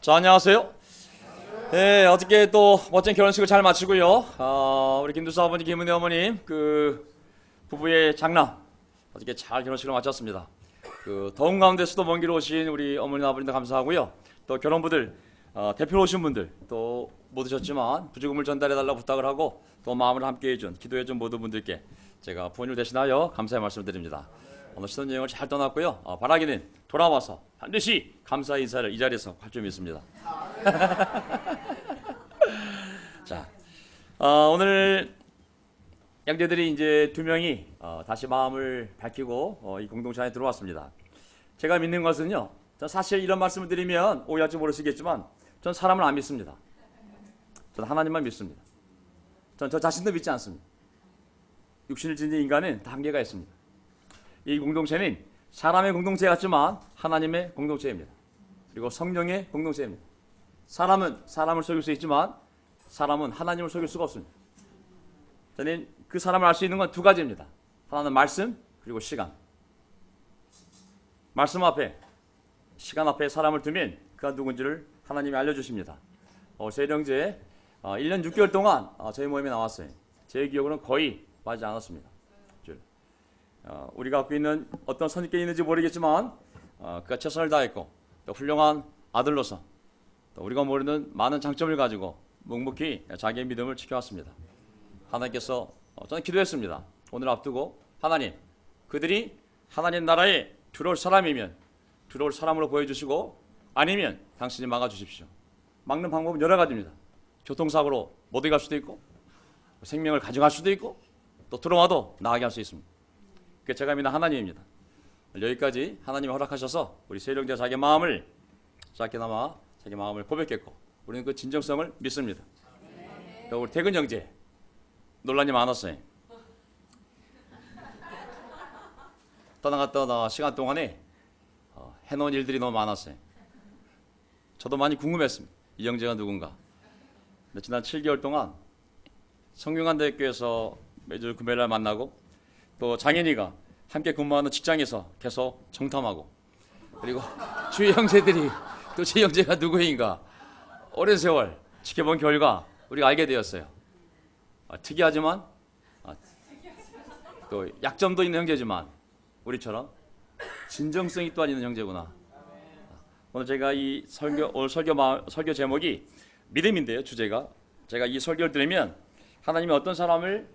자, 안녕하세요. 네, 어저께 또 멋진 결혼식을 잘 마치고요. 우리 김두수 아버님, 김은혜 어머님, 부부의 장남, 어저께 잘 결혼식을 마쳤습니다. 더운 가운데서도 먼 길 오신 우리 어머니, 아버님도 감사하고요. 또 결혼부들, 대표로 오신 분들, 또 못 오셨지만 부조금을 전달해달라고 부탁을 하고 또 마음을 함께 해준, 기도해준 모든 분들께 제가 부모님을 대신하여 감사의 말씀을 드립니다. 오늘 신혼여행을 잘 떠났고요. 바라기는 돌아와서 반드시 감사의 인사를 이 자리에서 할 줄 믿습니다. 자, 오늘 양재들이 이제 2명이 다시 마음을 밝히고 이 공동체 안에 들어왔습니다. 제가 믿는 것은요, 전 사실 이런 말씀을 드리면 오해할지 모르시겠지만 전 사람을 안 믿습니다. 전 하나님만 믿습니다. 전 저 자신도 믿지 않습니다. 육신을 지닌 인간은 다 한계가 있습니다. 이 공동체는 사람의 공동체 같지만 하나님의 공동체입니다. 그리고 성령의 공동체입니다. 사람은 사람을 속일 수 있지만 사람은 하나님을 속일 수가 없습니다. 저는 그 사람을 알 수 있는 건 두 가지입니다. 하나는 말씀, 그리고 시간. 말씀 앞에, 시간 앞에 사람을 두면 그가 누군지를 하나님이 알려주십니다. 세령제 1년 6개월 동안 저희 모임에 나왔어요. 제 기억으로는 거의 빠지지 않았습니다. 우리가 갖고 있는 어떤 선입견이 있는지 모르겠지만 그가 최선을 다했고 또 훌륭한 아들로서 또 우리가 모르는 많은 장점을 가지고 묵묵히 자기의 믿음을 지켜왔습니다. 하나님께서 저는 기도했습니다. 오늘 앞두고 하나님, 그들이 하나님 나라에 들어올 사람이면 들어올 사람으로 보여주시고 아니면 당신이 막아주십시오. 막는 방법은 여러 가지입니다. 교통사고로 못 오게 할 수도 있고 생명을 가져갈 수도 있고 또 들어와도 나가게 할 수 있습니다. 그게 제가 믿는 하나님입니다. 여기까지 하나님이 허락하셔서 우리 세령자 자기 마음을 작게나마 자기 마음을 고백했고 우리는 그 진정성을 믿습니다. 또 우리 태근 형제 논란이 많았어요. 떠나갔던 시간 동안에 해놓은 일들이 너무 많았어요. 저도 많이 궁금했습니다. 이 형제가 누군가. 지난 7개월 동안 성균관대학교에서 매주 금요일날 만나고 또 장현이가 함께 근무하는 직장에서 계속 정탐하고 그리고 주위 형제들이 도대체 형제가 누구인가 오랜 세월 지켜본 결과 우리가 알게 되었어요. 특이하지만 또 약점도 있는 형제지만 우리처럼 진정성이 또한 있는 형제구나. 오늘 제가 이 오늘 설교 제목이 믿음인데요. 주제가 제가 이 설교를 들으면 하나님이 어떤 사람을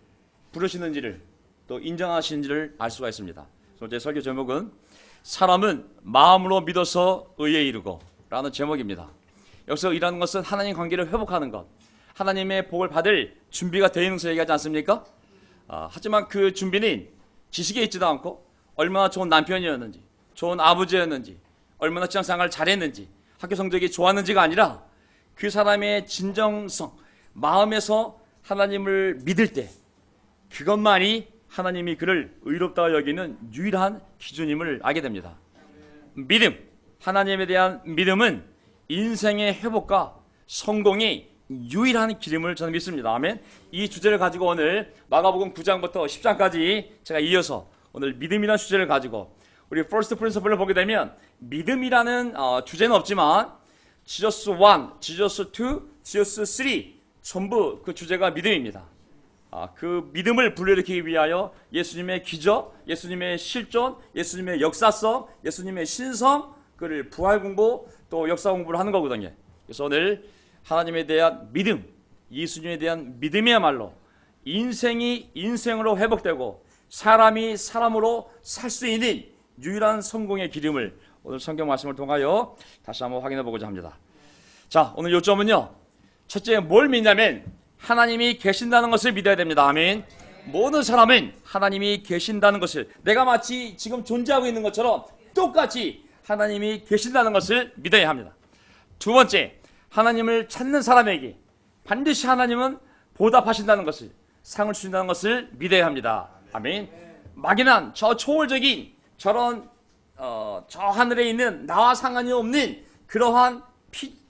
부르시는지를 또 인정하시는지를 알 수가 있습니다. 그래서 제 설교 제목은 사람은 마음으로 믿어서 의에 이르고 라는 제목입니다. 여기서 일하는 것은 하나님 관계를 회복하는 것, 하나님의 복을 받을 준비가 되어 있는 것을 얘기하지 않습니까? 하지만 그 준비는 지식에 있지도 않고 얼마나 좋은 남편이었는지 좋은 아버지였는지 얼마나 직장생활을 잘했는지 학교 성적이 좋았는지가 아니라 그 사람의 진정성, 마음에서 하나님을 믿을 때 그것만이 하나님이 그를 의롭다고 여기는 유일한 기준임을 알게 됩니다. 믿음, 하나님에 대한 믿음은 인생의 회복과 성공의 유일한 기름을 저는 믿습니다. 아멘. 이 주제를 가지고 오늘 마가복음 9장부터 10장까지 제가 이어서 오늘 믿음이라는 주제를 가지고 우리 first principle을 보게 되면 믿음이라는 주제는 없지만 지저스 1, 지저스 2, 지저스 3 전부 그 주제가 믿음입니다. 그 믿음을 불러일으키기 위하여 예수님의 기적, 예수님의 실존, 예수님의 역사성, 예수님의 신성, 그를 부활 공부 또 역사 공부를 하는 거거든요. 그래서 오늘 하나님에 대한 믿음, 예수님에 대한 믿음이야말로 인생이 인생으로 회복되고 사람이 사람으로 살 수 있는 유일한 성공의 기름을 오늘 성경 말씀을 통하여 다시 한번 확인해 보고자 합니다. 자, 오늘 요점은요. 첫째 뭘 믿냐면 하나님이 계신다는 것을 믿어야 됩니다. 아멘. 모든 사람은 하나님이 계신다는 것을 내가 마치 지금 존재하고 있는 것처럼 똑같이 하나님이 계신다는 것을 믿어야 합니다. 두 번째, 하나님을 찾는 사람에게 반드시 하나님은 보답하신다는 것을 상을 주신다는 것을 믿어야 합니다. 아멘. 막연한 저 초월적인 저런 저 하늘에 있는 나와 상관이 없는 그러한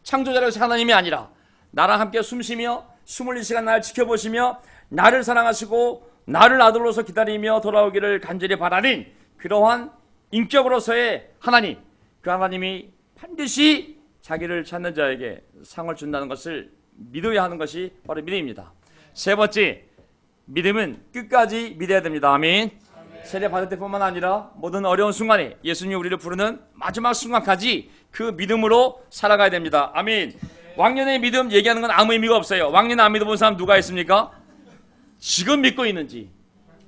창조자로서 하나님이 아니라 나랑 함께 숨쉬며 24시간 나를 지켜보시며 나를 사랑하시고 나를 아들로서 기다리며 돌아오기를 간절히 바라는 그러한 인격으로서의 하나님, 그 하나님이 반드시 자기를 찾는 자에게 상을 준다는 것을 믿어야 하는 것이 바로 믿음입니다. 세 번째, 믿음은 끝까지 믿어야 됩니다. 아멘. 세례 받을 때뿐만 아니라 모든 어려운 순간에 예수님이 우리를 부르는 마지막 순간까지 그 믿음으로 살아가야 됩니다. 아멘. 왕년의 믿음 얘기하는 건 아무 의미가 없어요. 왕년 안 믿어본 사람 누가 있습니까? 지금 믿고 있는지,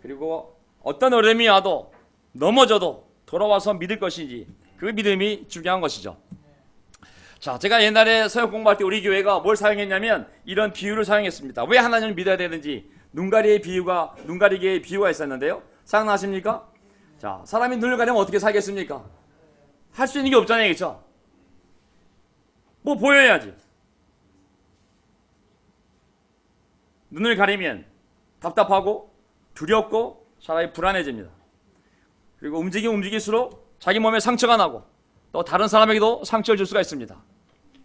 그리고 어떤 어려움이 와도 넘어져도 돌아와서 믿을 것인지, 그 믿음이 중요한 것이죠. 자, 제가 옛날에 서역 공부할 때 우리 교회가 뭘 사용했냐면 이런 비유를 사용했습니다. 왜 하나님을 믿어야 되는지 눈가리개의 비유가 있었는데요. 생각나십니까? 자, 사람이 눈을 가리면 어떻게 살겠습니까? 할 수 있는 게 없잖아요, 그렇죠? 뭐 보여야지. 눈을 가리면 답답하고 두렵고 사람이 불안해집니다. 그리고 움직일수록 자기 몸에 상처가 나고 또 다른 사람에게도 상처를 줄 수가 있습니다.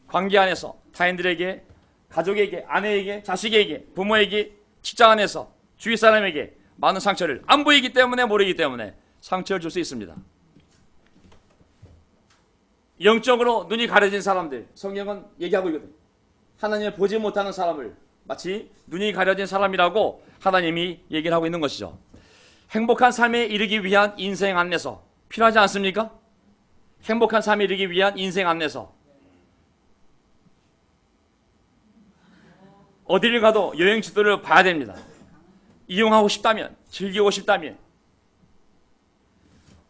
관계 안에서 타인들에게, 가족에게, 아내에게, 자식에게, 부모에게, 직장 안에서 주위 사람에게 많은 상처를 안 보이기 때문에 모르기 때문에 상처를 줄 수 있습니다. 영적으로 눈이 가려진 사람들, 성경은 얘기하고 있거든요. 하나님을 보지 못하는 사람을 마치 눈이 가려진 사람이라고 하나님이 얘기를 하고 있는 것이죠. 행복한 삶에 이르기 위한 인생 안내서 필요하지 않습니까? 행복한 삶에 이르기 위한 인생 안내서. 어디를 가도 여행 지도를 봐야 됩니다. 이용하고 싶다면, 즐기고 싶다면.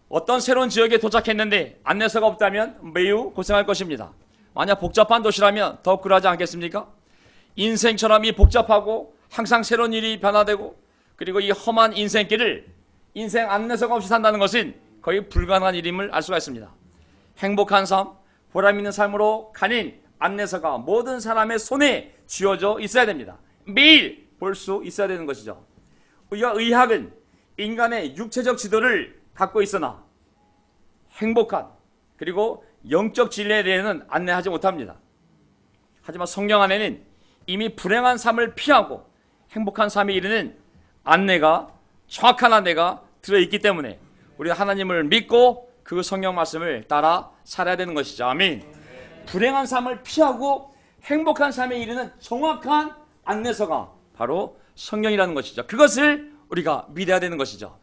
어떤 새로운 지역에 도착했는데 안내서가 없다면 매우 고생할 것입니다. 만약 복잡한 도시라면 더욱 그러하지 않겠습니까? 인생처럼 이 복잡하고 항상 새로운 일이 변화되고 그리고 이 험한 인생길을 인생 안내서가 없이 산다는 것은 거의 불가능한 일임을 알 수가 있습니다. 행복한 삶, 보람 있는 삶으로 가는 안내서가 모든 사람의 손에 쥐어져 있어야 됩니다. 매일 볼 수 있어야 되는 것이죠. 우리가 의학은 인간의 육체적 지도를 갖고 있으나 행복한 그리고 영적 진리에 대해서는 안내하지 못합니다. 하지만 성경 안에는 이미 불행한 삶을 피하고 행복한 삶에 이르는 안내가, 정확한 안내가 들어있기 때문에 우리가 하나님을 믿고 그 성경 말씀을 따라 살아야 되는 것이죠. 아멘. 불행한 삶을 피하고 행복한 삶에 이르는 정확한 안내서가 바로 성경이라는 것이죠. 그것을 우리가 믿어야 되는 것이죠.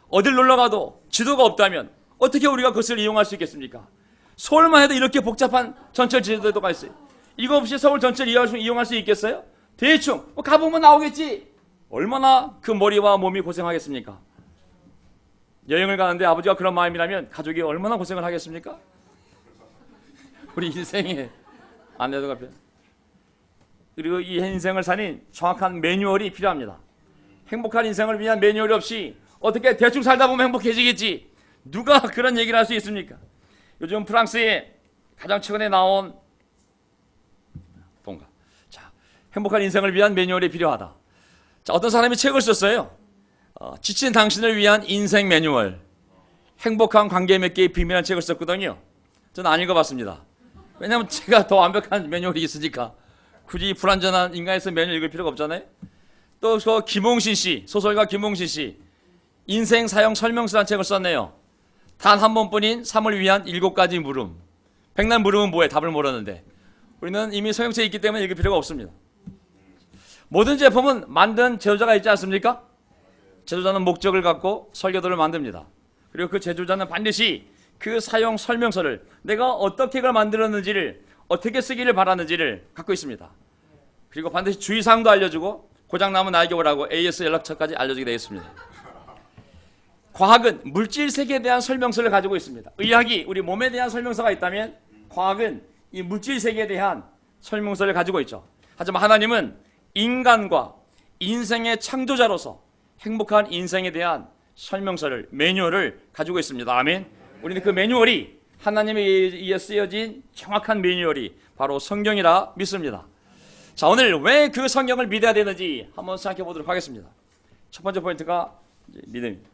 어딜 놀러가도 지도가 없다면 어떻게 우리가 그것을 이용할 수 있겠습니까? 서울만 해도 이렇게 복잡한 전철 지도가 있어요. 이거 없이 서울 전체를 이용할 수 있겠어요? 대충 가보면 나오겠지. 얼마나 그 머리와 몸이 고생하겠습니까? 여행을 가는데 아버지가 그런 마음이라면 가족이 얼마나 고생을 하겠습니까? 우리 인생에 안내도가 필요해요. 그리고 이 인생을 사는 정확한 매뉴얼이 필요합니다. 행복한 인생을 위한 매뉴얼이 없이 어떻게 대충 살다 보면 행복해지겠지. 누가 그런 얘기를 할 수 있습니까? 요즘 프랑스에 가장 최근에 나온 동가. 자, 행복한 인생을 위한 매뉴얼이 필요하다. 자, 어떤 사람이 책을 썼어요. 지친 당신을 위한 인생 매뉴얼. 행복한 관계 맺기의 비밀이라는 책을 썼거든요. 저는 안 읽어봤습니다. 왜냐하면 제가 더 완벽한 매뉴얼이 있으니까. 굳이 불완전한 인간에서 매뉴얼 읽을 필요가 없잖아요. 또 그 김홍신 씨, 소설가 김홍신 씨, 인생 사용 설명서라는 책을 썼네요. 단 한 번뿐인 삶을 위한 7가지 물음. 백날 물으면 뭐해? 답을 모르는데. 우리는 이미 성경책에 있기 때문에 읽을 필요가 없습니다. 모든 제품은 만든 제조자가 있지 않습니까? 제조자는 목적을 갖고 설계도를 만듭니다. 그리고 그 제조자는 반드시 그 사용 설명서를 내가 어떻게 그걸 만들었는지를 어떻게 쓰기를 바라는지를 갖고 있습니다. 그리고 반드시 주의사항도 알려주고 고장나면 나에게 오라고 AS 연락처까지 알려주게 되어 있습니다. 과학은 물질 세계에 대한 설명서를 가지고 있습니다. 의학이 우리 몸에 대한 설명서가 있다면 과학은 이 물질 세계에 대한 설명서를 가지고 있죠. 하지만 하나님은 인간과 인생의 창조자로서 행복한 인생에 대한 설명서를, 매뉴얼을 가지고 있습니다. 아멘. 우리는 그 매뉴얼이 하나님에 의해 쓰여진 정확한 매뉴얼이 바로 성경이라 믿습니다. 자, 오늘 왜 그 성경을 믿어야 되는지 한번 생각해 보도록 하겠습니다. 첫 번째 포인트가 믿음입니다.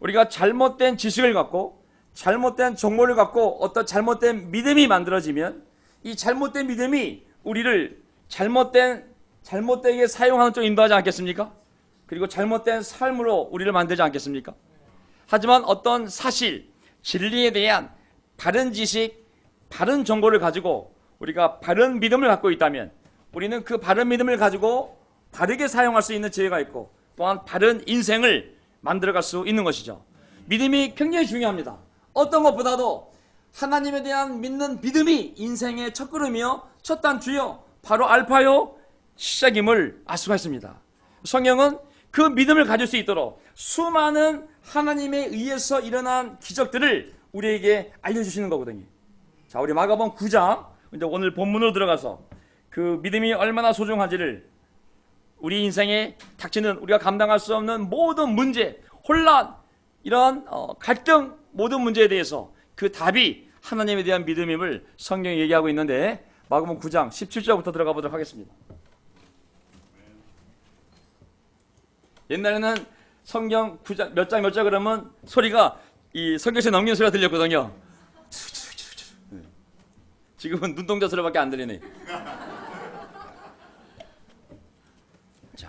우리가 잘못된 지식을 갖고 잘못된 정보를 갖고 어떤 잘못된 믿음이 만들어지면 이 잘못된 믿음이 우리를 잘못되게 사용하는 쪽으로 인도하지 않겠습니까? 그리고 잘못된 삶으로 우리를 만들지 않겠습니까? 하지만 어떤 사실, 진리에 대한 바른 지식, 바른 정보를 가지고 우리가 바른 믿음을 갖고 있다면 우리는 그 바른 믿음을 가지고 바르게 사용할 수 있는 지혜가 있고 또한 바른 인생을 만들어갈 수 있는 것이죠. 믿음이 굉장히 중요합니다. 어떤 것보다도 하나님에 대한 믿는 믿음이 인생의 첫걸음이요 첫 단추요 바로 알파요 시작임을 알 수가 있습니다. 성경은 그 믿음을 가질 수 있도록 수많은 하나님에 의해서 일어난 기적들을 우리에게 알려주시는 거거든요. 자, 우리 마가복음 9장 이제 오늘 본문으로 들어가서 그 믿음이 얼마나 소중한지를 우리 인생에 닥치는 우리가 감당할 수 없는 모든 문제, 혼란, 이런 갈등 모든 문제에 대해서 그 답이 하나님에 대한 믿음임을 성경이 얘기하고 있는데 마가복음 9장 17절부터 들어가 보도록 하겠습니다. 옛날에는 성경 9장 몇 장 그러면 소리가 이 성경책 넘기는 소리가 들렸거든요. 지금은 눈동자 소리밖에 안 들리네. 자,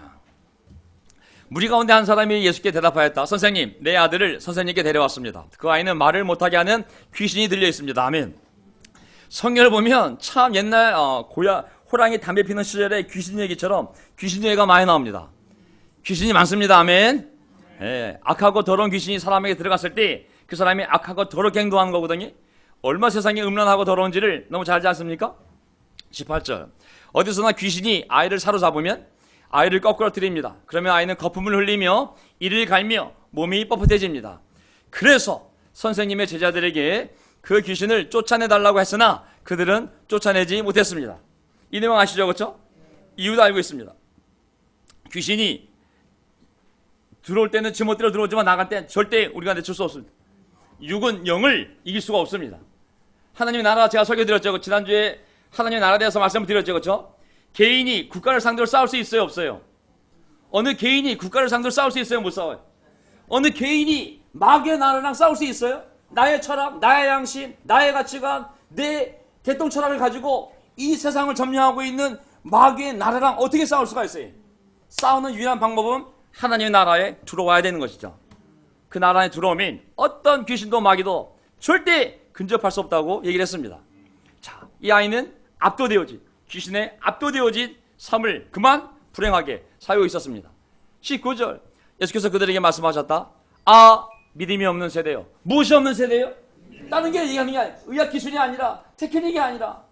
무리 가운데 한 사람이 예수께 대답하였다. 선생님, 내 아들을 선생님께 데려왔습니다. 그 아이는 말을 못하게 하는 귀신이 들려 있습니다. 아멘. 성경을 보면 참 옛날 호랑이 담배 피는 시절에 귀신 얘기처럼 귀신 얘기가 많이 나옵니다. 귀신이 많습니다. 아멘. 예, 악하고 더러운 귀신이 사람에게 들어갔을 때 그 사람이 악하고 더럽게 행동하는 거거든요. 얼마 세상이 음란하고 더러운지를 너무 잘 알지 않습니까? 18절. 어디서나 귀신이 아이를 사로잡으면 아이를 거꾸로 들입니다. 그러면 아이는 거품을 흘리며 이를 갈며 몸이 뻣뻣해집니다. 그래서 선생님의 제자들에게 그 귀신을 쫓아내달라고 했으나 그들은 쫓아내지 못했습니다. 이 내용 아시죠? 그렇죠? 이유도 알고 있습니다. 귀신이 들어올 때는 지멋대로 들어오지만 나갈 때 절대 우리가 내칠 수 없습니다. 육은 영을 이길 수가 없습니다. 하나님의 나라 제가 설교드렸죠. 지난주에 하나님의 나라에 대해서 말씀을 드렸죠. 그렇죠? 개인이 국가를 상대로 싸울 수 있어요? 없어요? 어느 개인이 국가를 상대로 싸울 수 있어요? 못 싸워요? 어느 개인이 마귀의 나라랑 싸울 수 있어요? 나의 철학, 나의 양심, 나의 가치관, 내 개똥 철학을 가지고 이 세상을 점령하고 있는 마귀의 나라랑 어떻게 싸울 수가 있어요? 싸우는 유일한 방법은 하나님의 나라에 들어와야 되는 것이죠. 그 나라에 들어오면 어떤 귀신도 마귀도 절대 근접할 수 없다고 얘기를 했습니다. 자, 이 아이는 압도되어진 귀신에 압도되어진 삶을 그만 불행하게 살고 있었습니다. 19절 예수께서 그들에게 말씀하셨다. 아, 믿음이 없는 세대요. 무엇이 없는 세대요? 다른 게 얘기하는 게 아니라 의학 기술이 아니라 테크닉이 아니라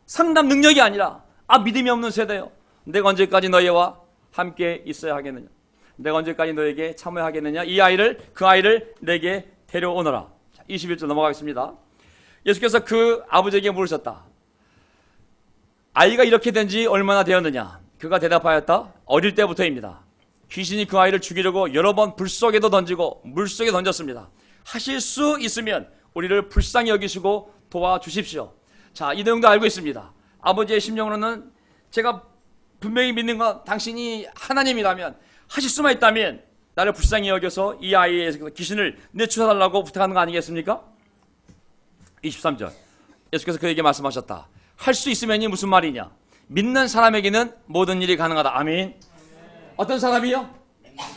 상담 능력이 아니라 아, 믿음이 없는 세대요. 내가 언제까지 너희와 함께 있어야 하겠느냐? 내가 언제까지 너에게 참아야 하겠느냐? 그 아이를 내게 데려오너라. 21절 넘어가겠습니다. 예수께서 그 아버지에게 물으셨다. 아이가 이렇게 된 지 얼마나 되었느냐? 그가 대답하였다. 어릴 때부터입니다. 귀신이 그 아이를 죽이려고 여러 번 불 속에도 던지고 물 속에 던졌습니다. 하실 수 있으면 우리를 불쌍히 여기시고 도와주십시오. 자, 이 내용도 알고 있습니다. 아버지의 심령으로는 제가 분명히 믿는 건 당신이 하나님이라면 하실 수만 있다면 나를 불쌍히 여겨서 이 아이의 귀신을 내쫓아달라고 부탁하는 거 아니겠습니까? 23절 예수께서 그에게 말씀하셨다. 할 수 있으면이 무슨 말이냐? 믿는 사람에게는 모든 일이 가능하다. 아멘. 어떤 사람이요?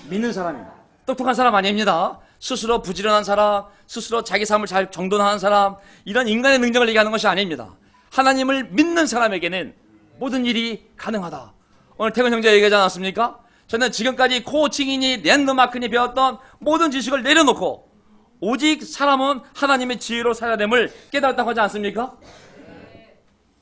믿는 사람입니다. 똑똑한 사람 아닙니다. 스스로 부지런한 사람, 스스로 자기 삶을 잘 정돈하는 사람, 이런 인간의 능력을 얘기하는 것이 아닙니다. 하나님을 믿는 사람에게는 모든 일이 가능하다. 오늘 태근 형제가 얘기하지 않았습니까? 저는 지금까지 코칭이니 랜드마크니 배웠던 모든 지식을 내려놓고 오직 사람은 하나님의 지혜로 살아야 됨을 깨달았다고 하지 않습니까?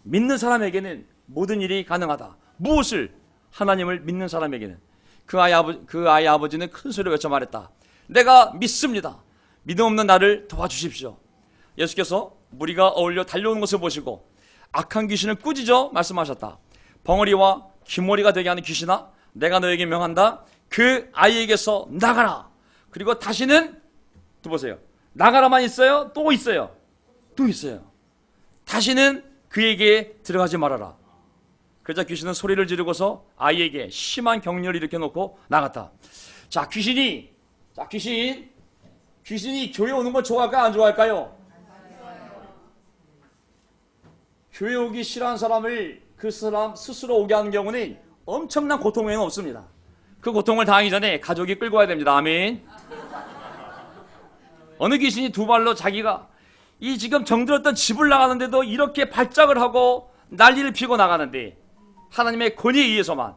믿는 사람에게는 모든 일이 가능하다. 무엇을? 하나님을 믿는 사람에게는. 그 아이 아버지는 큰 소리로 외쳐 말했다. 내가 믿습니다. 믿음 없는 나를 도와주십시오. 예수께서 무리가 어울려 달려오는 것을 보시고 악한 귀신을 꾸짖어 말씀하셨다. 벙어리와 귀머리가 되게 하는 귀신아, 내가 너에게 명한다. 그 아이에게서 나가라. 그리고 다시는 또 보세요. 나가라만 있어요? 또 있어요. 또 있어요. 다시는 그에게 들어가지 말아라. 그러자 귀신은 소리를 지르고서 아이에게 심한 격려를 일으켜놓고 나갔다. 자, 귀신이 교회 오는 걸 좋아할까요? 안 좋아할까요? 교회 오기 싫어하는 사람을 그 사람 스스로 오게 하는 경우는 엄청난 고통 외에는 없습니다. 그 고통을 당하기 전에 가족이 끌고 와야 됩니다. 아멘. 어느 귀신이 두 발로 자기가 이 지금 정들었던 집을 나가는데도 이렇게 발작을 하고 난리를 피고 나가는데 하나님의 권위에 의해서만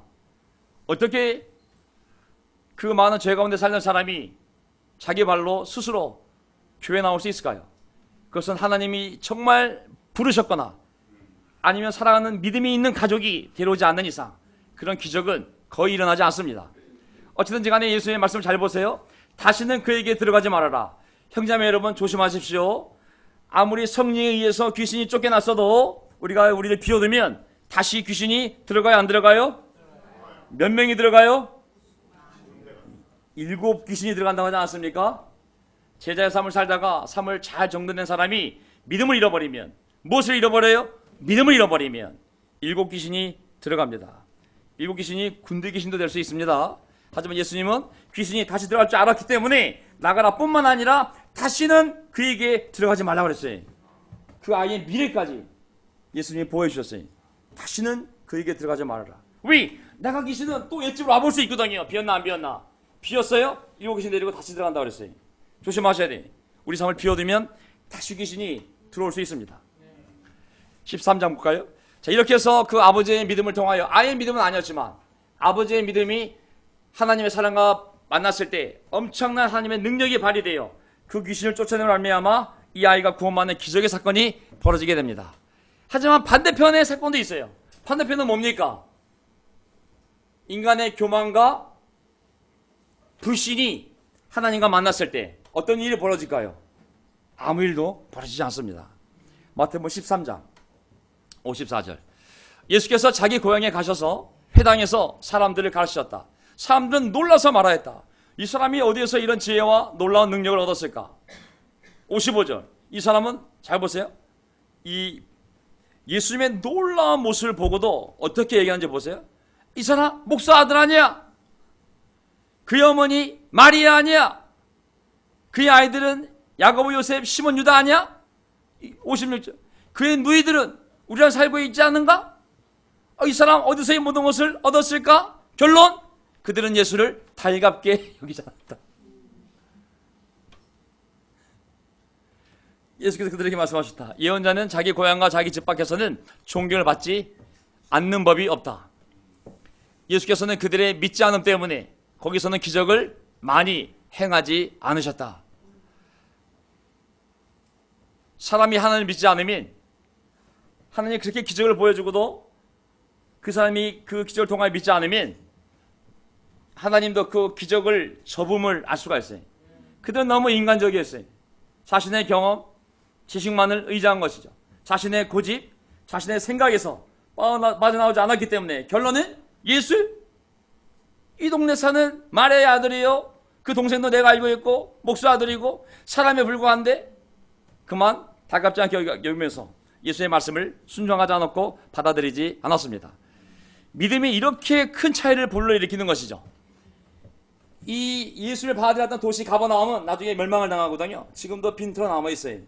어떻게 그 많은 죄 가운데 살던 사람이 자기 발로 스스로 교회 나올 수 있을까요? 그것은 하나님이 정말 부르셨거나 아니면 사랑하는 믿음이 있는 가족이 데려오지 않는 이상 그런 기적은 거의 일어나지 않습니다. 어찌든지 간에 예수님의 말씀을 잘 보세요. 다시는 그에게 들어가지 말아라. 형제자매 여러분 조심하십시오. 아무리 성령에 의해서 귀신이 쫓겨났어도 우리가 우리를 비워두면 다시 귀신이 들어가요 안 들어가요? 몇 명이 들어가요? 7 귀신이 들어간다고 하지 않습니까? 제자의 삶을 살다가 삶을 잘 정돈된 사람이 믿음을 잃어버리면 무엇을 잃어버려요? 믿음을 잃어버리면 7 귀신이 들어갑니다. 7 귀신이 군대 귀신도 될 수 있습니다. 하지만 예수님은 귀신이 다시 들어갈 줄 알았기 때문에 나가라 뿐만 아니라 다시는 그에게 들어가지 말라고 그랬어요. 그 아이의 미래까지 예수님이 보여주셨어요. 다시는 그에게 들어가지 말아라. 왜? 나가 귀신은 또 옛집으로 와볼 수 있거든요. 비었나 안 비었나? 비었어요? 7 귀신 데리고 다시 들어간다고 그랬어요. 조심하셔야 돼. 우리 삶을 비워두면 다시 귀신이 들어올 수 있습니다. 13장 볼까요? 자, 이렇게 해서 그 아버지의 믿음을 통하여 아이의 믿음은 아니었지만 아버지의 믿음이 하나님의 사랑과 만났을 때 엄청난 하나님의 능력이 발휘되어 그 귀신을 쫓아내는 말미암아 이 아이가 구원받는 기적의 사건이 벌어지게 됩니다. 하지만 반대편의 사건도 있어요. 반대편은 뭡니까? 인간의 교만과 불신이 하나님과 만났을 때 어떤 일이 벌어질까요? 아무 일도 벌어지지 않습니다. 마태복음 13장 54절 예수께서 자기 고향에 가셔서 회당에서 사람들을 가르치셨다. 사람들은 놀라서 말하였다. 이 사람이 어디에서 이런 지혜와 놀라운 능력을 얻었을까? 55절 이 사람은 잘 보세요. 이 예수님의 놀라운 모습을 보고도 어떻게 얘기하는지 보세요. 이 사람 목사 아들 아니야? 그의 어머니 마리아 아니야? 그의 아이들은 야고보, 요셉, 시몬, 유다 아니야? 56절 그의 누이들은 우리랑 살고 있지 않은가? 이 사람 어디서 이 모든 것을 얻었을까? 결론 그들은 예수를 달갑게 여기지 않았다. 예수께서 그들에게 말씀하셨다. 예언자는 자기 고향과 자기 집 밖에서는 존경을 받지 않는 법이 없다. 예수께서는 그들의 믿지 않음 때문에 거기서는 기적을 많이 행하지 않으셨다. 사람이 하나님을 믿지 않으면 하나님이 그렇게 기적을 보여주고도 그 사람이 그 기적을 통하여 믿지 않으면 하나님도 그 기적을 저음을 알 수가 있어요. 그들은 너무 인간적이었어요. 자신의 경험, 지식만을 의지한 것이죠. 자신의 고집, 자신의 생각에서 빠져나오지 않았기 때문에 결론은 예수? 이 동네 사는 마리아의 아들이요. 그 동생도 내가 알고 있고 목수 아들이고 사람에 불과한데 그만 달갑지 않게 여기면서 예수의 말씀을 순종하지 않았고 받아들이지 않았습니다. 믿음이 이렇게 큰 차이를 불러일으키는 것이죠. 이 예수를 받아들였던 도시 가버나움은 나중에 멸망을 당하거든요. 지금도 빈털어 남아있어요.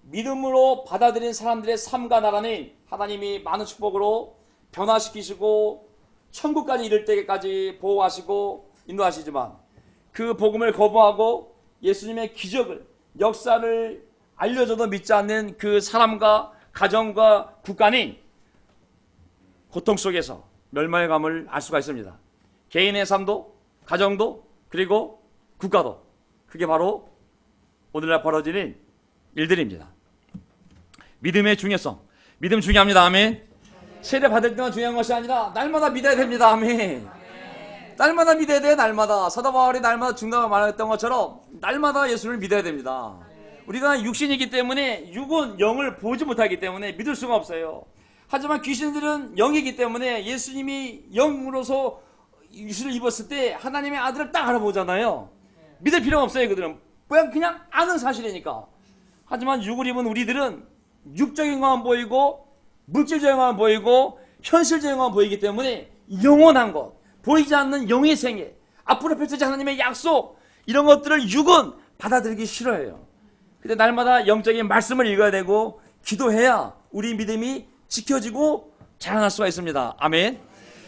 믿음으로 받아들인 사람들의 삶과 나라는 하나님이 많은 축복으로 변화시키시고 천국까지 이를 때까지 보호하시고 인도하시지만 그 복음을 거부하고 예수님의 기적을 역사를 알려줘도 믿지 않는 그 사람과 가정과 국가는 고통 속에서 멸망감을 알 수가 있습니다. 개인의 삶도 가정도 그리고 국가도 그게 바로 오늘날 벌어지는 일들입니다. 믿음의 중요성. 믿음 중요합니다. 아멘. 세례 받을 때만 중요한 것이 아니라 날마다 믿어야 됩니다. 아멘. 날마다 믿어야 돼요. 날마다. 사도 바울이 날마다 중단을 말했던 것처럼 날마다 예수를 믿어야 됩니다. 우리가 육신이기 때문에 육은 영을 보지 못하기 때문에 믿을 수가 없어요. 하지만 귀신들은 영이기 때문에 예수님이 영으로서 육신을 입었을 때 하나님의 아들을 딱 알아보잖아요. 믿을 필요가 없어요. 그들은 그냥 아는 사실이니까. 하지만 육을 입은 우리들은 육적인 것만 보이고 물질적인 것만 보이고 현실적인 것만 보이기 때문에 영원한 것, 보이지 않는 영의 생애, 앞으로 펼쳐질 하나님의 약속, 이런 것들을 육은 받아들이기 싫어해요. 근데 날마다 영적인 말씀을 읽어야 되고 기도해야 우리 믿음이 지켜지고 자라날 수가 있습니다. 아멘.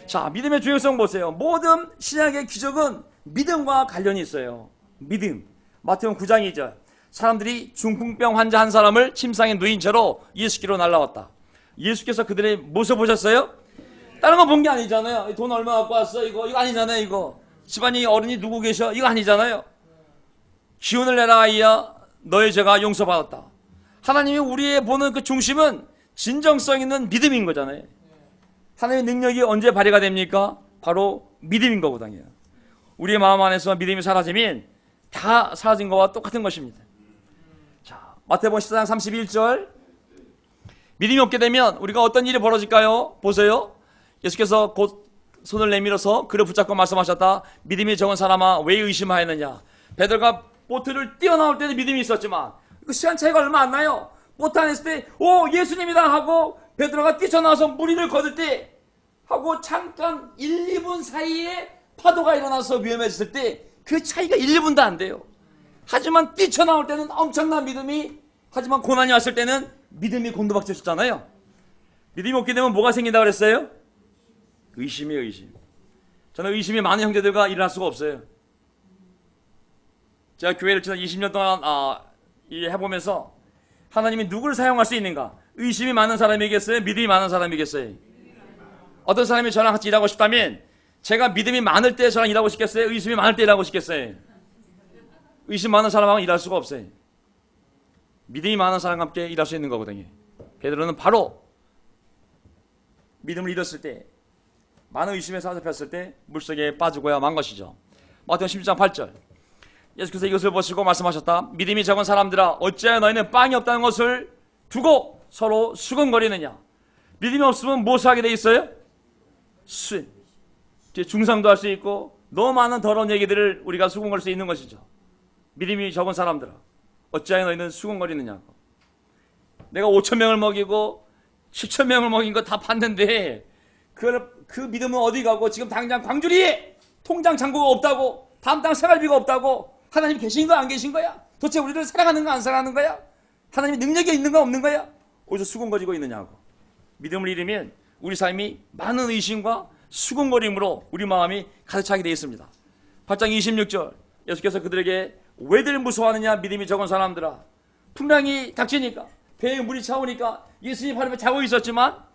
자, 믿음의 중요성 보세요. 모든 신약의 기적은 믿음과 관련이 있어요. 믿음. 마태복음 9장 2절 사람들이 중풍병 환자 한 사람을 침상에 누인 채로 예수께로 날라왔다. 예수께서 그들의 모습 보셨어요? 다른 거 본 게 아니잖아요. 돈 얼마 갖고 왔어? 이거 아니잖아요. 이거 집안이 어른이 누구 계셔? 이거 아니잖아요. 기운을 내라 아이야, 너의 죄가 용서받았다. 하나님이 우리의 보는 그 중심은 진정성 있는 믿음인 거잖아요. 하나님의 능력이 언제 발휘가 됩니까? 바로 믿음인 거거든요. 우리의 마음 안에서 믿음이 사라지면 다 사라진 것과 똑같은 것입니다. 자, 마태복음 14장 31절. 믿음이 없게 되면 우리가 어떤 일이 벌어질까요? 보세요. 예수께서 곧 손을 내밀어서 그를 붙잡고 말씀하셨다. 믿음이 적은 사람아, 왜 의심하였느냐? 베드로가 보트를 뛰어나올 때는 믿음이 있었지만 그 시간 차이가 얼마 안 나요. 보트 안에 있을 때 오, 예수님이다 하고 베드로가 뛰쳐나와서 무리를 거둘 때 하고 잠깐 1, 2분 사이에 파도가 일어나서 위험해졌을 때 그 차이가 1, 2분도 안 돼요. 하지만 뛰쳐나올 때는 엄청난 믿음이, 하지만 고난이 왔을 때는 믿음이 곤두박질쳤잖아요. 믿음이 없게 되면 뭐가 생긴다고 그랬어요? 의심이에요, 의심. 저는 의심이 많은 형제들과 일을 할 수가 없어요. 제가 교회를 지난 20년 동안 해보면서 하나님이 누구를 사용할 수 있는가? 의심이 많은 사람이겠어요? 믿음이 많은 사람이겠어요? 어떤 사람이 저랑 같이 일하고 싶다면 제가 믿음이 많을 때 저랑 일하고 싶겠어요? 의심이 많을 때 일하고 싶겠어요? 의심 많은 사람하고 일할 수가 없어요. 믿음이 많은 사람과 함께 일할 수 있는 거거든요. 베드로는 바로 믿음을 잃었을 때, 많은 의심에 사로잡혔을 때 물속에 빠지고야 만 것이죠. 마태복음 16장 8절. 예수께서 이것을 보시고 말씀하셨다. 믿음이 적은 사람들아, 어찌하여 너희는 빵이 없다는 것을 두고 서로 수근거리느냐? 믿음이 없으면 무엇을 하게 돼 있어요? 중상도 할 수 있고 너무 많은 더러운 얘기들을 우리가 수근거릴 수 있는 것이죠. 믿음이 적은 사람들아, 어찌하여 너희는 수근거리느냐고. 내가 5,000명을 먹이고 7,000명을 먹인 거 다 봤는데 그 믿음은 어디 가고, 지금 당장 광주리에 통장 잔고가 없다고, 다음 달 생활비가 없다고, 하나님 계신 거야 안 계신 거야? 도대체 우리를 사랑하는 거 안 사랑하는 거야? 하나님이 능력이 있는 거 없는 거야? 어디서 수근거리고 있느냐고. 믿음을 잃으면 우리 삶이 많은 의심과 수근거림으로 우리 마음이 가득 차게 되어 있습니다. 8장 26절. 예수께서 그들에게 왜들 무서워하느냐? 믿음이 적은 사람들아. 풍랑이 닥치니까, 배에 물이 차오니까 예수님 바로 앞에 자고 있었지만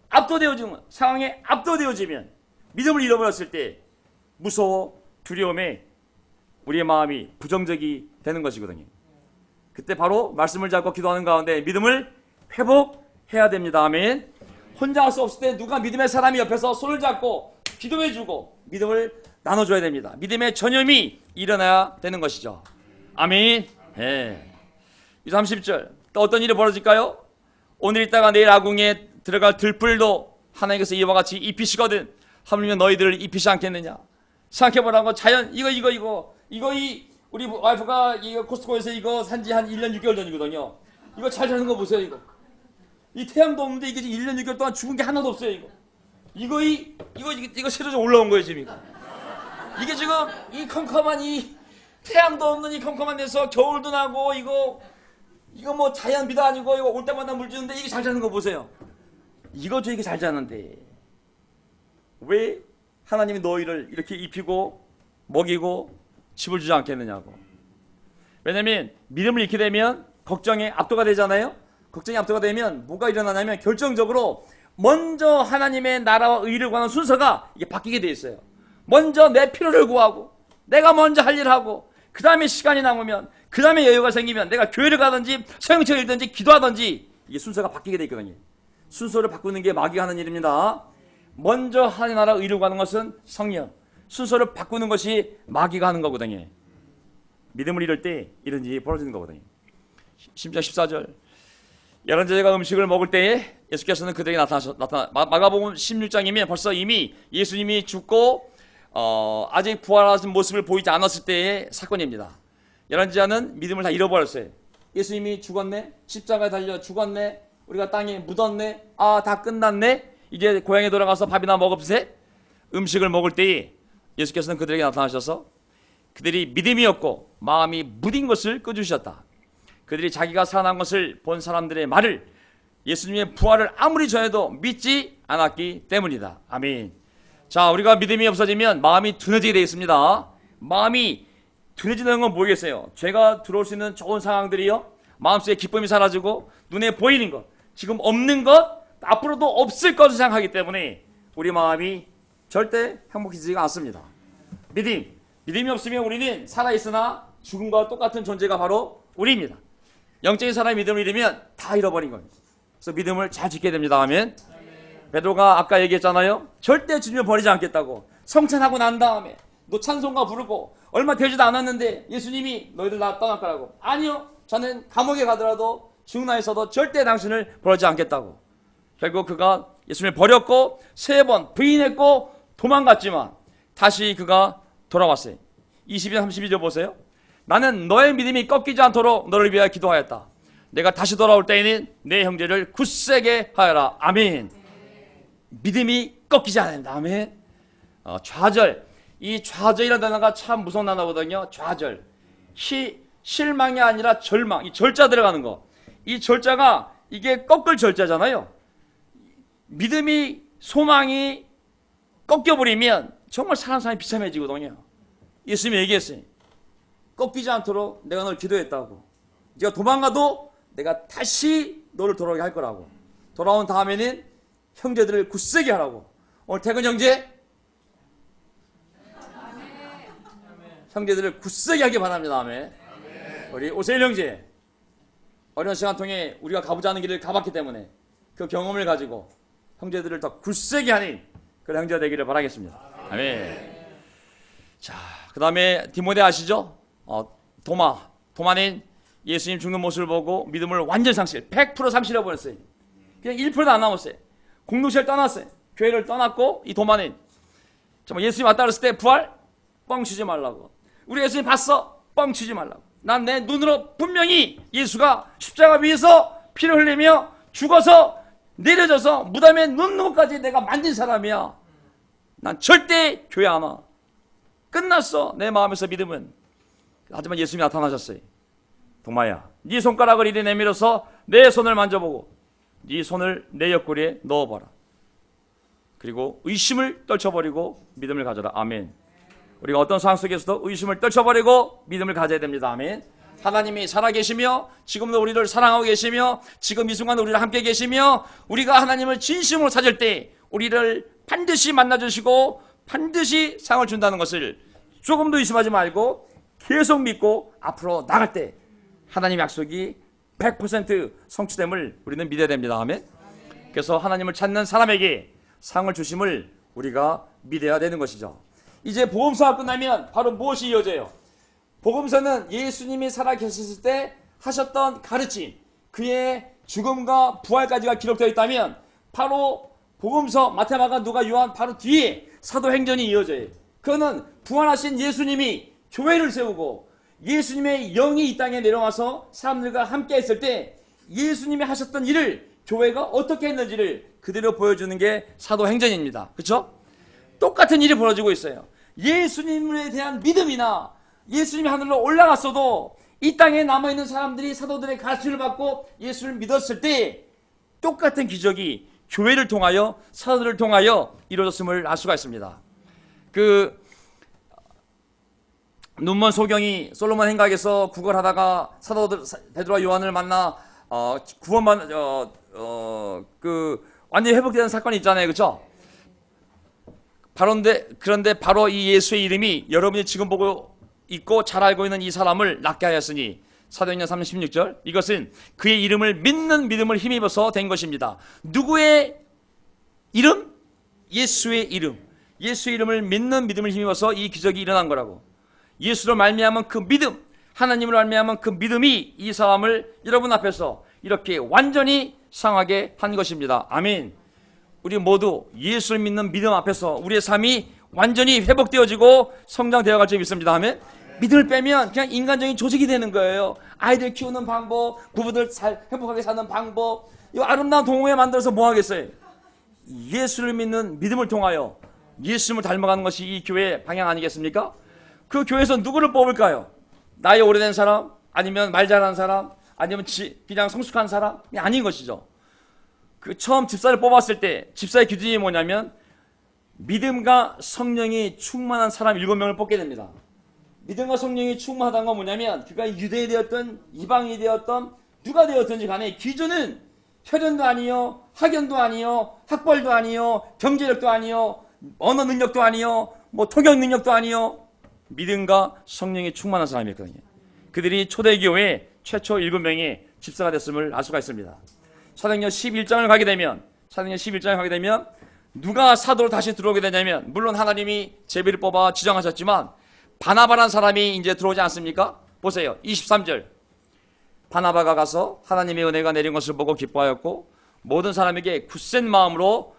압도되어지면, 상황에 압도되어지면, 믿음을 잃어버렸을 때 무서워, 두려움에 우리의 마음이 부정적이 되는 것이거든요. 그때 바로 말씀을 잡고 기도하는 가운데 믿음을 회복해야 됩니다. 아멘. 혼자 할 수 없을 때 누가 믿음의 사람이 옆에서 손을 잡고 기도해주고 믿음을 나눠줘야 됩니다. 믿음의 전염이 일어나야 되는 것이죠. 아멘. 네. 30절. 또 어떤 일이 벌어질까요? 오늘 있다가 내일 아궁이에 들어갈 들풀도 하나님께서 이와 같이 입히시거든 하물며 너희들을 입히지 않겠느냐? 생각해보라고. 자연 이거 우리 와이프가 이거 코스트코에서 이거 산지 한 1년 6개월 전이거든요. 이거 잘 자는 거 보세요. 이 태양도 없는데 이게 1년 6개월 동안 죽은 게 하나도 없어요. 이거 새로 올라온 거예요 지금. 이게 지금 이 컴컴한 이 태양도 없는 이 컴컴한 데서 겨울도 나고 이거 뭐 자연비도 아니고 이거 올 때마다 물 주는데 이게 잘 자는 거 보세요. 이거 되게 잘 자는데 왜 하나님이 너희를 이렇게 입히고 먹이고 집을 주지 않겠느냐고. 왜냐면 믿음을 잃게 되면 걱정에 압도가 되잖아요. 걱정이 압도가 되면 뭐가 일어나냐면 결정적으로 먼저 하나님의 나라와 의를 구하는 순서가 이게 바뀌게 돼 있어요. 먼저 내 필요를 구하고 내가 먼저 할 일을 하고, 그 다음에 시간이 남으면, 그 다음에 여유가 생기면 내가 교회를 가든지 성경책을 읽든지 기도하든지, 이게 순서가 바뀌게 돼 있거든요. 순서를 바꾸는 게 마귀가 하는 일입니다. 먼저 하나님 나라 의를 구하는 것은 성령, 순서를 바꾸는 것이 마귀가 하는 거거든요. 믿음을 잃을 때 이런 일이 벌어지는 거거든요. 10장 14절. 여러 제자가 음식을 먹을 때에 예수께서는 그들에게 마가복음 16장이면 벌써 이미 예수님이 죽고 아직 부활하신 모습을 보이지 않았을 때의 사건입니다. 여러 제자는 믿음을 다 잃어버렸어요. 예수님이 죽었네, 십자가에 달려 죽었네, 우리가 땅에 묻었네, 다 끝났네, 이제 고향에 돌아가서 밥이나 먹읍세. 음식을 먹을 때에 예수께서는 그들에게 나타나셔서 그들이 믿음이 없고 마음이 무딘 것을 끄주셨다. 그들이 자기가 살아난 것을 본 사람들의 말을, 예수님의 부활을 아무리 전해도 믿지 않았기 때문이다. 아멘. 자, 우리가 믿음이 없어지면 마음이 둔해지게 되어 있습니다. 마음이 둔해지는 건 뭐겠어요? 죄가 들어올 수 있는 좋은 상황들이요, 마음속에 기쁨이 사라지고 눈에 보이는 것, 지금 없는 것, 앞으로도 없을 것을 생각하기 때문에 우리 마음이 절대 행복해지지가 않습니다. 믿음이 없으면 우리는 살아있으나 죽음과 똑같은 존재가 바로 우리입니다. 영적인 사람이 믿음을 잃으면 다 잃어버린 겁니다. 그래서 믿음을 잘 지켜야 됩니다. 아멘. 베드로가 아까 얘기했잖아요. 절대 주님을 버리지 않겠다고. 성찬하고 난 다음에 너 찬송가 부르고 얼마 되지도 않았는데 예수님이 너희들 나 떠날 거라고. 아니요, 저는 감옥에 가더라도 죽나에서도 절대 당신을 버리지 않겠다고. 결국 그가 예수님을 버렸고 3번 부인했고 도망갔지만 다시 그가 돌아왔어요. 22절 32절 보세요. 나는 너의 믿음이 꺾이지 않도록 너를 위하여 기도하였다. 내가 다시 돌아올 때에는 내 형제를 굳세게 하여라. 아멘. 믿음이 꺾이지 않아야 된다. 아멘. 좌절. 이 좌절이라는 단어가 참 무서운 단어거든요. 좌절. 실망이 아니라 절망. 이 절자 들어가는 거. 이 절자가 이게 꺾을 절자잖아요. 믿음이, 소망이 꺾여버리면 정말 사는 사람이 비참해지거든요. 예수님이 얘기했어요. 꺾이지 않도록 내가 널 기도했다고. 네가 도망가도 내가 다시 너를 돌아오게 할 거라고. 돌아온 다음에는 형제들을 굳세게 하라고. 오늘 퇴근 형제, 형제들을 굳세게 하기 바랍니다. 아멘. 우리 오세일 형제, 어려운 시간 통해 우리가 가보지 않은 길을 가봤기 때문에 그 경험을 가지고 형제들을 더 굳세게 하는 그런 형제가 되기를 바라겠습니다. 아멘. 자, 그 다음에 디모데 아시죠? 도마는 예수님 죽는 모습을 보고 믿음을 완전 상실, 100% 상실해버렸어요. 그냥 1%도 안 남았어요. 공동체를 떠났어요. 교회를 떠났고, 이 도마는 정말 예수님 왔다 그랬을 때 부활? 뻥치지 말라고. 우리 예수님 봤어? 뻥치지 말라고. 난 내 눈으로 분명히 예수가 십자가 위에서 피를 흘리며 죽어서 내려져서 무덤에 눕는 것까지 내가 만진 사람이야. 난 절대 교회 안 와. 끝났어. 내 마음에서 믿음은. 하지만 예수님이 나타나셨어요. 도마야, 네 손가락을 이리 내밀어서 내 손을 만져보고 네 손을 내 옆구리에 넣어봐라. 그리고 의심을 떨쳐버리고 믿음을 가져라. 아멘. 우리가 어떤 상황 속에서도 의심을 떨쳐버리고 믿음을 가져야 됩니다. 아멘. 하나님이 살아계시며 지금도 우리를 사랑하고 계시며 지금 이 순간 우리를 함께 계시며 우리가 하나님을 진심으로 찾을 때 우리를 반드시 만나주시고 반드시 상을 준다는 것을 조금도 의심하지 말고 계속 믿고 앞으로 나갈 때 하나님의 약속이 100% 성취됨을 우리는 믿어야 됩니다. 아멘. 그래서 하나님을 찾는 사람에게 상을 주심을 우리가 믿어야 되는 것이죠. 이제 복음서가 끝나면 바로 무엇이 이어져요? 복음서는 예수님이 살아계셨을 때 하셨던 가르침, 그의 죽음과 부활까지가 기록되어 있다면 바로 복음서, 마태, 마가, 누가, 요한 바로 뒤에 사도행전이 이어져요. 그거는 부활하신 예수님이 교회를 세우고 예수님의 영이 이 땅에 내려와서 사람들과 함께 했을 때 예수님이 하셨던 일을 교회가 어떻게 했는지를 그대로 보여주는 게 사도행전입니다. 그렇죠? 똑같은 일이 벌어지고 있어요. 예수님에 대한 믿음이나 예수님이 하늘로 올라갔어도 이 땅에 남아있는 사람들이 사도들의 가르침을 받고 예수를 믿었을 때 똑같은 기적이 교회를 통하여 사도들을 통하여 이루어졌음을 알 수가 있습니다. 눈먼 소경이 솔로몬 행각에서 구걸하다가 사도들 베드로와 요한을 만나 완전히 회복되는 사건이 있잖아요. 그렇죠? 그런데 바로 이 예수의 이름이 여러분이 지금 보고 있고 잘 알고 있는 이 사람을 낫게 하였으니 사도행전 3장 16절, 이것은 그의 이름을 믿는 믿음을 힘입어서 된 것입니다. 누구의 이름? 예수의 이름. 예수의 이름을 믿는 믿음을 힘입어서 이 기적이 일어난 거라고. 예수로 말미암은 그 믿음, 하나님으로 말미암은 그 믿음이 이 사람을 여러분 앞에서 이렇게 완전히 상하게 한 것입니다. 아멘. 우리 모두 예수를 믿는 믿음 앞에서 우리의 삶이 완전히 회복되어지고 성장되어갈 줄 믿습니다. 아멘. 믿음을 빼면 그냥 인간적인 조직이 되는 거예요. 아이들 키우는 방법, 부부들 잘 행복하게 사는 방법, 이 아름다운 동호회 만들어서 뭐 하겠어요? 예수를 믿는 믿음을 통하여 예수님을 닮아가는 것이 이 교회의 방향 아니겠습니까? 그 교회에서 누구를 뽑을까요? 나이 오래된 사람? 아니면 말 잘하는 사람? 아니면 그냥 성숙한 사람이 아닌 것이죠. 처음 집사를 뽑았을 때 집사의 기준이 뭐냐면 믿음과 성령이 충만한 사람 7명을 뽑게 됩니다. 믿음과 성령이 충만하다는 건 뭐냐면 그가 유대인이 되었던 이방인이 되었던 누가 되었든지 간에 기준은 혈연도 아니요, 학연도 아니요, 학벌도 아니요, 경제력도 아니요, 언어 능력도 아니요, 뭐 통역 능력도 아니요, 믿음과 성령이 충만한 사람이었거든요. 그들이 초대교회 최초 7명의 집사가 됐음을 알 수가 있습니다. 사도행전 11장을 가게 되면 누가 사도로 다시 들어오게 되냐면 물론 하나님이 제비를 뽑아 지정하셨지만 바나바라는 사람이 이제 들어오지 않습니까? 보세요. 23절. 바나바가 가서 하나님의 은혜가 내린 것을 보고 기뻐하였고 모든 사람에게 굳센 마음으로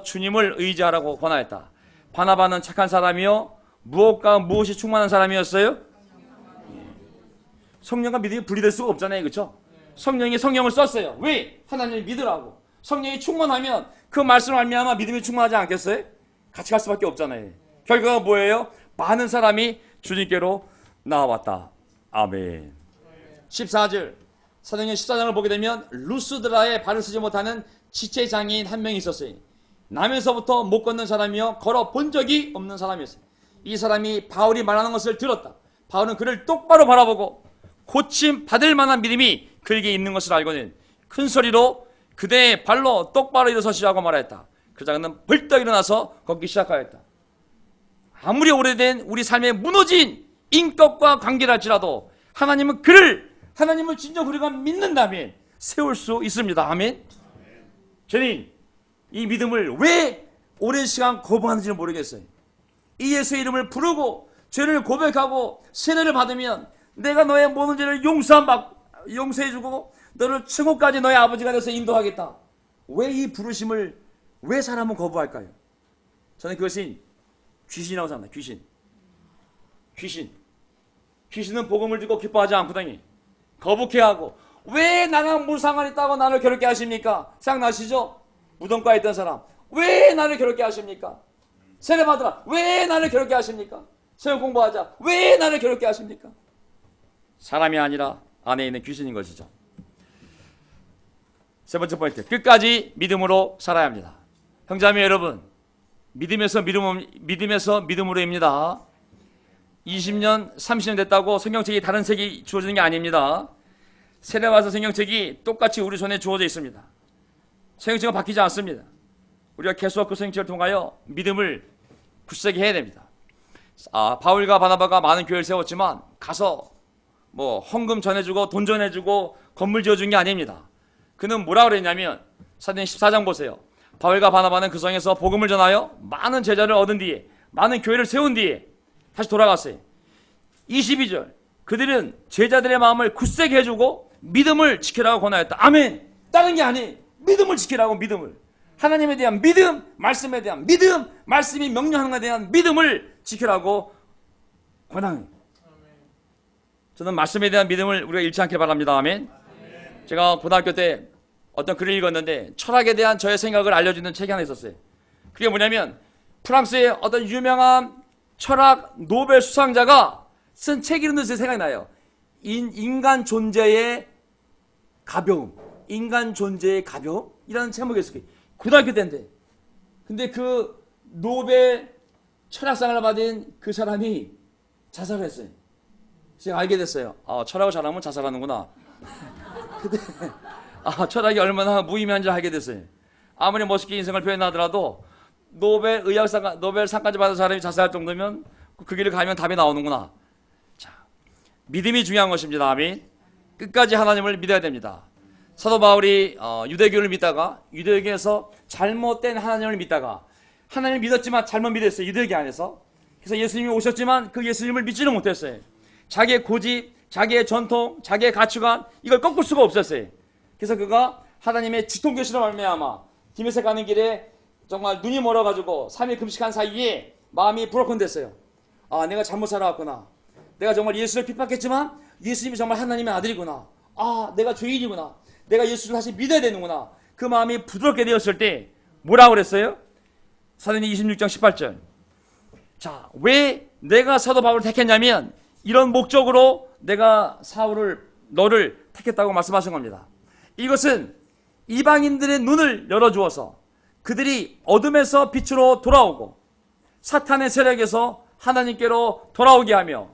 주님을 의지하라고 권하였다. 바나바는 착한 사람이요 무엇과 무엇이 충만한 사람이었어요? 성령과 믿음이 분리될 수가 없잖아요. 그렇죠? 성령이 성령을 썼어요. 왜? 하나님을 믿으라고. 성령이 충만하면 그 말씀을 알미하면 믿음이 충만하지 않겠어요? 같이 갈 수밖에 없잖아요. 결과가 뭐예요? 많은 사람이 주님께로 나와왔다. 아멘. 14절. 사도행전 14장을 보게 되면 루스드라에 발을 쓰지 못하는 지체 장애인 한 명이 있었어요. 나면서부터 못 걷는 사람이요 걸어 본 적이 없는 사람이었어요. 이 사람이 바울이 말하는 것을 들었다. 바울은 그를 똑바로 바라보고 고침 받을 만한 믿음이 그에게 있는 것을 알고는 큰 소리로 그대의 발로 똑바로 일어서시라고 말하였다. 그 자는 벌떡 일어나서 걷기 시작하였다. 아무리 오래된 우리 삶에 무너진 인격과 관계를 할지라도 하나님을 진정 우리가 믿는다면 세울 수 있습니다. 아멘. 저는 이 믿음을 왜 오랜 시간 거부하는지는 모르겠어요. 이 예수의 이름을 부르고 죄를 고백하고 세례를 받으면 내가 너의 모든 죄를 용서해주고 너를 천국까지 너의 아버지가 돼서 인도하겠다. 왜 이 부르심을 왜 사람은 거부할까요? 저는 그것이 귀신이라고 생각합니다. 귀신은 복음을 듣고 기뻐하지 않거든요. 거북해하고 왜 나랑 무슨 상관이 있다고 나를 괴롭게 하십니까? 생각나시죠? 무덤가에 있던 사람 왜 나를 괴롭게 하십니까? 세례 받으라 왜 나를 괴롭게 하십니까? 세월 공부하자 왜 나를 괴롭게 하십니까? 사람이 아니라 안에 있는 귀신인 것이죠. 세 번째 포인트, 끝까지 믿음으로 살아야 합니다. 형제자매 여러분, 믿음에서 믿음으로입니다. 20년, 30년 됐다고 성경책이 다른 책이 주어지는 게 아닙니다. 세례와서 성경책이 똑같이 우리 손에 주어져 있습니다. 성경책은 바뀌지 않습니다. 우리가 계속 그 성경책을 통하여 믿음을 굳세게 해야 됩니다. 바울과 바나바가 많은 교회를 세웠지만 가서 뭐 헌금 전해주고 돈 전해주고 건물 지어준 게 아닙니다. 그는 뭐라 그랬냐면 사도행전 14장 보세요. 바울과 바나바는 그 성에서 복음을 전하여 많은 제자를 얻은 뒤에 많은 교회를 세운 뒤에 다시 돌아갔어요. 22절. 그들은 제자들의 마음을 굳세게 해주고 믿음을 지키라고 권하였다. 아멘. 다른 게 아니에요. 믿음을 지키라고. 믿음을. 하나님에 대한 믿음, 말씀에 대한 믿음, 말씀이 명령하는 것에 대한 믿음을 지키라고 권하는. 저는 말씀에 대한 믿음을 우리가 잃지 않길 바랍니다. 아멘. 제가 고등학교 때 어떤 글을 읽었는데 철학에 대한 저의 생각을 알려주는 책이 하나 있었어요. 그게 뭐냐면 프랑스의 어떤 유명한 철학 노벨 수상자가 쓴 책 이름도 제 생각이 나요. 인간 존재의 가벼움. 인간 존재의 가벼움이라는 제목이었어요. 고등학교 때인데. 근데 그 노벨 철학상을 받은 그 사람이 자살을 했어요. 제가 알게 됐어요. 철학을 잘하면 자살하는구나. 근데 철학이 얼마나 무의미한지 알게 됐어요. 아무리 멋있게 인생을 표현하더라도 노벨 의학상, 노벨상까지 받은 사람이 자살할 정도면 그 길을 가면 답이 나오는구나. 자, 믿음이 중요한 것입니다. 아멘. 끝까지 하나님을 믿어야 됩니다. 사도 바울이 유대교를 믿다가 유대교에서 잘못된 하나님을 믿다가 하나님을 믿었지만 잘못 믿었어요. 유대교 안에서. 그래서 예수님이 오셨지만 그 예수님을 믿지는 못했어요. 자기의 고집, 자기의 전통, 자기의 가치관 이걸 꺾을 수가 없었어요. 그래서 그가 하나님의 지통교실을 말미암아 디메섹 가는 길에 정말 눈이 멀어가지고 3일 금식한 사이에 마음이 브로큰됐어요. 내가 잘못 살아왔구나. 내가 정말 예수를 핍박했지만 예수님이 정말 하나님의 아들이구나. 내가 죄인이구나. 내가 예수를 다시 믿어야 되는구나. 그 마음이 부드럽게 되었을 때 뭐라고 그랬어요? 사도행전 26장 18절. 자, 왜 내가 사도 바울을 택했냐면 이런 목적으로 내가 너를 택했다고 말씀하신 겁니다. 이것은 이방인들의 눈을 열어주어서 그들이 어둠에서 빛으로 돌아오고 사탄의 세력에서 하나님께로 돌아오게 하며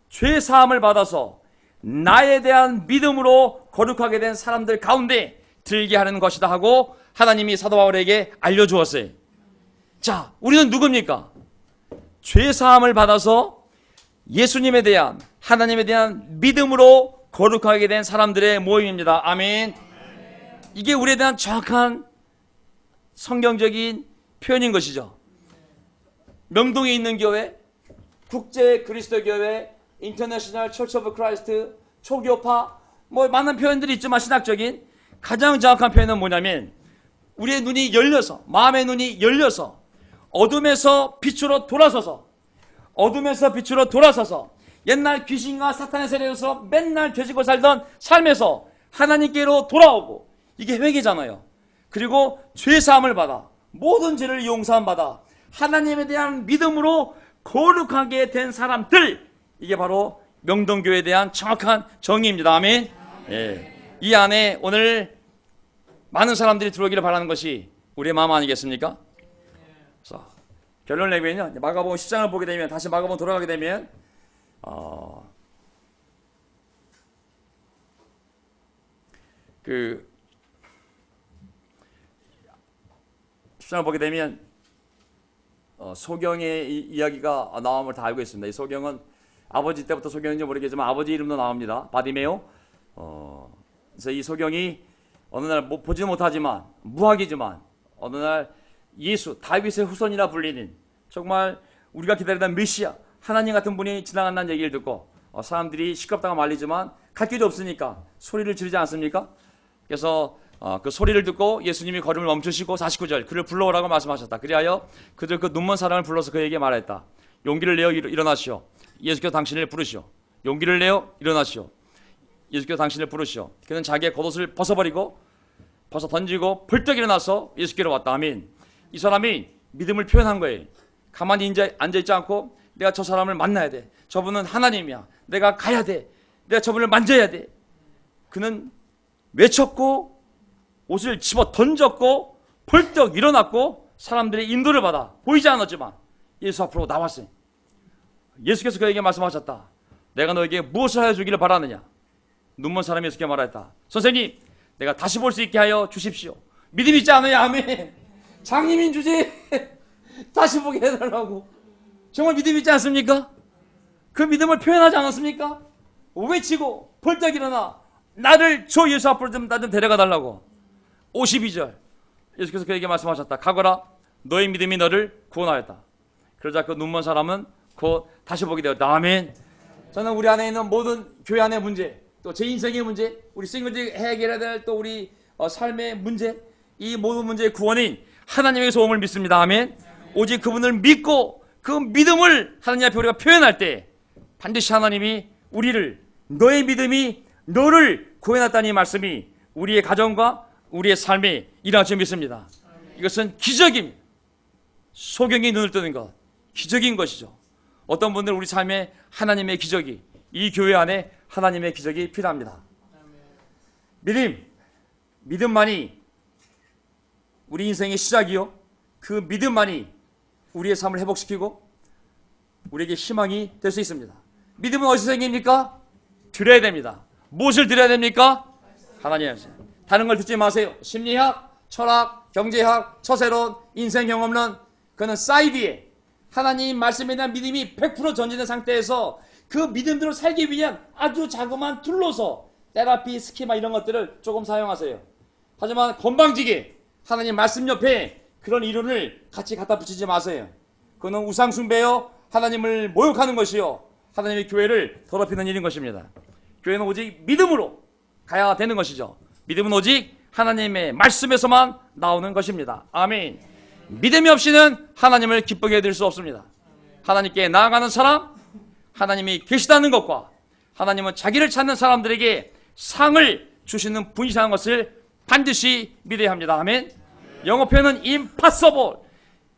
죄 사함을 받아서 나에 대한 믿음으로 거룩하게 된 사람들 가운데 들게 하는 것이다 하고 하나님이 사도 바울에게 알려주었어요. 자, 우리는 누굽니까? 죄 사함을 받아서 예수님에 대한, 하나님에 대한 믿음으로 거룩하게 된 사람들의 모임입니다. 아멘. 이게 우리에 대한 정확한 성경적인 표현인 것이죠. 명동에 있는 교회, 국제 그리스도 교회, 인터내셔널 처치 오브 크라이스트, 초교파, 뭐 많은 표현들이 있지만 신학적인 가장 정확한 표현은 뭐냐면 우리의 눈이 열려서, 마음의 눈이 열려서 어둠에서 빛으로 돌아서서, 어둠에서 빛으로 돌아서서 옛날 귀신과 사탄의 세력에서 맨날 죄지고 살던 삶에서 하나님께로 돌아오고, 이게 회개잖아요. 그리고 죄사함을 받아, 모든 죄를 용서함 받아 하나님에 대한 믿음으로 거룩하게 된 사람들, 이게 바로 명동교회에 대한 정확한 정의입니다. 아멘. 예. 이 안에 오늘 많은 사람들이 들어오기를 바라는 것이 우리의 마음 아니겠습니까? 자, 결론을 내면요, 마가복음 10장을 보게 되면, 다시 마가복음 돌아가게 되면 10장을 보게 되면 소경의 이야기가 나옴을 다 알고 있습니다. 이 소경은 아버지 때부터 소경인지 모르겠지만 아버지 이름도 나옵니다. 바디메오. 그래서 이 소경이 어느 날 보지 못하지만, 무학이지만 어느 날 예수, 다윗의 후손이라 불리는 정말 우리가 기다리던 메시아, 하나님 같은 분이 지나간다는 얘기를 듣고 사람들이 시끄럽다고 말리지만 갈 길이 없으니까 소리를 지르지 않습니까? 그래서 그 소리를 듣고 예수님이 걸음을 멈추시고 49절 그를 불러오라고 말씀하셨다. 그리하여 그들 그 눈먼 사람을 불러서 그에게 말했다. 용기를 내어 일어나시오. 예수께서 당신을 부르시오. 용기를 내어 일어나시오. 예수께서 당신을 부르시오. 그는 자기의 겉옷을 벗어버리고 벗어 던지고 벌떡 일어나서 예수께로 왔다. 아멘. 이 사람이 믿음을 표현한 거예요. 가만히 앉아있지 않고 내가 저 사람을 만나야 돼. 저분은 하나님이야. 내가 가야 돼. 내가 저분을 만져야 돼. 그는 외쳤고 옷을 집어 던졌고 벌떡 일어났고 사람들의 인도를 받아 보이지 않았지만 예수 앞으로 나왔어요. 예수께서 그에게 말씀하셨다. 내가 너에게 무엇을 하여 주기를 바라느냐? 눈먼 사람이 예수께 말했다. 선생님, 내가 다시 볼 수 있게 하여 주십시오. 믿음 있지 않아요? 아멘. 장님인 주지 다시 보게 해달라고. 정말 믿음 있지 않습니까? 그 믿음을 표현하지 않았습니까? 외치고 벌떡 일어나 나를 저 예수 앞으로 나 좀 데려가 달라고. 52절 예수께서 그에게 말씀하셨다. 가거라, 너의 믿음이 너를 구원하였다. 그러자 그 눈먼 사람은 곧 다시 보게 되었다. 아멘. 저는 우리 안에 있는 모든 교회 안의 문제, 또 제 인생의 문제, 우리 싱글들이 해결해야 될 또 우리 삶의 문제, 이 모든 문제의 구원인 하나님의 소원을 믿습니다. 아멘. 오직 그분을 믿고 그 믿음을 하나님 앞에 우리가 표현할 때 반드시 하나님이 우리를, 너의 믿음이 너를 구원했다는 이 말씀이 우리의 가정과 우리의 삶에 일어날 줄 믿습니다. 이것은 기적입니다. 소경이 눈을 뜨는 것, 기적인 것이죠. 어떤 분들은 우리 삶에 하나님의 기적이, 이 교회 안에 하나님의 기적이 필요합니다. 믿음만이 우리 인생의 시작이요, 그 믿음만이 우리의 삶을 회복시키고 우리에게 희망이 될 수 있습니다. 믿음은 어디서 생깁니까? 드려야 됩니다. 무엇을 드려야 됩니까? 하나님. 다른 걸 듣지 마세요. 심리학, 철학, 경제학, 처세론, 인생 경험론, 그는 사이드에 하나님 말씀에 대한 믿음이 100% 전진된 상태에서 그 믿음대로 살기 위한 아주 자그마한 툴로서 테라피, 스키마 이런 것들을 조금 사용하세요. 하지만 건방지게 하나님 말씀 옆에 그런 이론을 같이 갖다 붙이지 마세요. 그는 우상 숭배요, 하나님을 모욕하는 것이요, 하나님의 교회를 더럽히는 일인 것입니다. 교회는 오직 믿음으로 가야 되는 것이죠. 믿음은 오직 하나님의 말씀에서만 나오는 것입니다. 아멘. 믿음이 없이는 하나님을 기쁘게 해드릴 수 없습니다. 하나님께 나아가는 사람, 하나님이 계시다는 것과 하나님은 자기를 찾는 사람들에게 상을 주시는 분이라는 것을 반드시 믿어야 합니다. 아멘. 영어 표현은 impossible.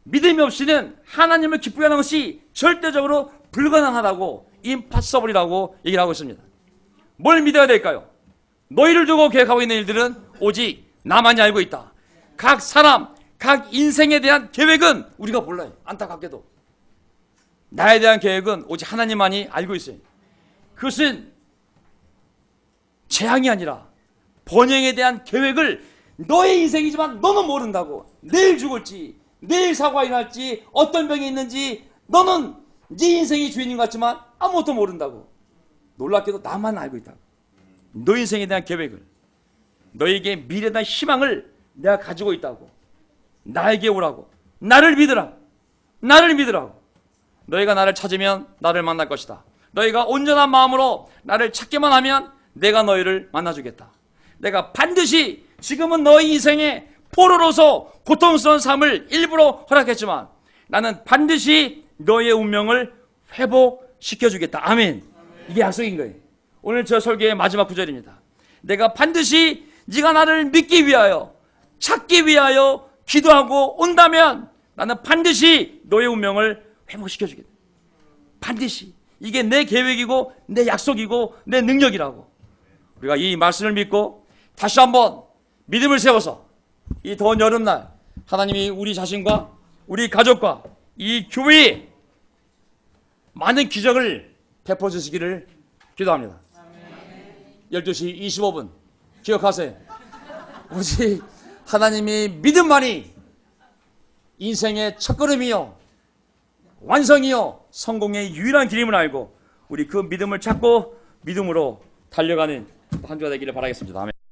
믿음이 없이는 하나님을 기쁘게 하는 것이 절대적으로 불가능하다고, impossible이라고 얘기를 하고 있습니다. 뭘 믿어야 될까요? 너희를 두고 계획하고 있는 일들은 오직 나만이 알고 있다. 각 사람, 각 인생에 대한 계획은 우리가 몰라요. 안타깝게도. 나에 대한 계획은 오직 하나님만이 알고 있어요. 그것은 재앙이 아니라 번영에 대한 계획을 너의 인생이지만 너는 모른다고. 내일 죽을지, 내일 사고가 일어날지, 어떤 병이 있는지 너는 네 인생이 주인인 것 같지만 아무것도 모른다고. 놀랍게도 나만 알고 있다고. 너 인생에 대한 계획을, 너에게 미래에 대한 희망을 내가 가지고 있다고. 나에게 오라고. 나를 믿으라. 나를 믿으라고. 너희가 나를 찾으면 나를 만날 것이다. 너희가 온전한 마음으로 나를 찾기만 하면 내가 너희를 만나주겠다. 내가 반드시 지금은 너희 인생에 포로로서 고통스러운 삶을 일부러 허락했지만 나는 반드시 너의 운명을 회복시켜주겠다. 아멘. 이게 약속인 거예요. 오늘 저 설교의 마지막 구절입니다. 내가 반드시 네가 나를 믿기 위하여, 찾기 위하여 기도하고 온다면 나는 반드시 너의 운명을 회복시켜주겠다. 반드시. 이게 내 계획이고 내 약속이고 내 능력이라고. 우리가 이 말씀을 믿고 다시 한번 믿음을 세워서 이 더운 여름날 하나님이 우리 자신과 우리 가족과 이 교회에 많은 기적을 베풀어 주시기를 기도합니다. 12시 25분 기억하세요. 오직 하나님이 믿음만이 인생의 첫걸음이요 완성이요 성공의 유일한 길임을 알고 우리 그 믿음을 찾고 믿음으로 달려가는 한 주가 되기를 바라겠습니다. 아멘.